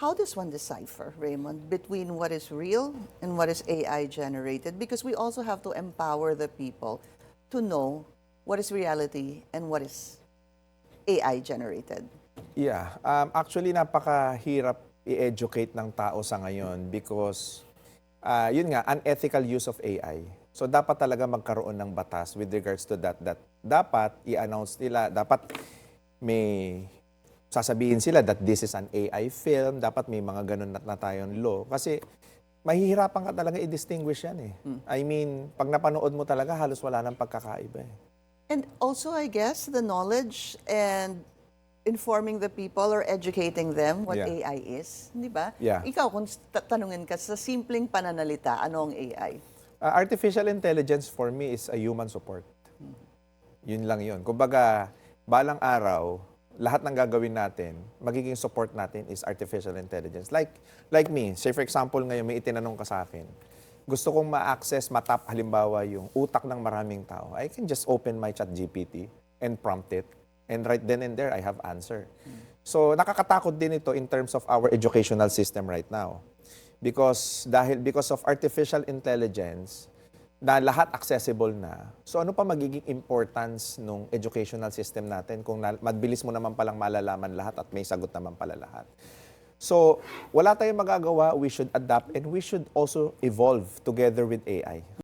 how does one decipher, Raymond, between what is real and what is AI generated? Because we also have to empower the people to know what is reality and what is AI generated. Yeah, actually napakahirap i-educate ng tao sa ngayon because yun nga, unethical use of AI. So dapat talaga magkaroon ng batas with regards to that dapat i-announce nila, dapat may sasabihin sila that this is an AI film, dapat may mga ganun na tayong law. Kasi mahihirapan ka talaga i-distinguish yan eh. I mean, pag napanood mo talaga, halos wala nang pagkakaiba eh. And also, I guess, the knowledge and informing the people or educating them what Yeah. AI is. Di ba? Yeah. Ikaw, kung tanungin ka sa simpleng pananalita, ano ang AI? Artificial intelligence for me is a human support. Yun lang yun. Kumbaga, balang araw, lahat ng gagawin natin, magiging support natin is artificial intelligence. Like me, say for example ngayon may itinanong ka sa akin, gusto kong ma-access, matap halimbawa yung utak ng maraming tao. I can just open my ChatGPT and prompt it. And right then and there, I have answer. So nakakatakot din ito in terms of our educational system right now. Because of artificial intelligence, na lahat accessible na. So ano pa magiging importance ng educational system natin kung mabilis mo naman palang malalaman lahat at may sagot naman pala lahat. So wala tayong magagawa, we should adapt and we should also evolve together with AI.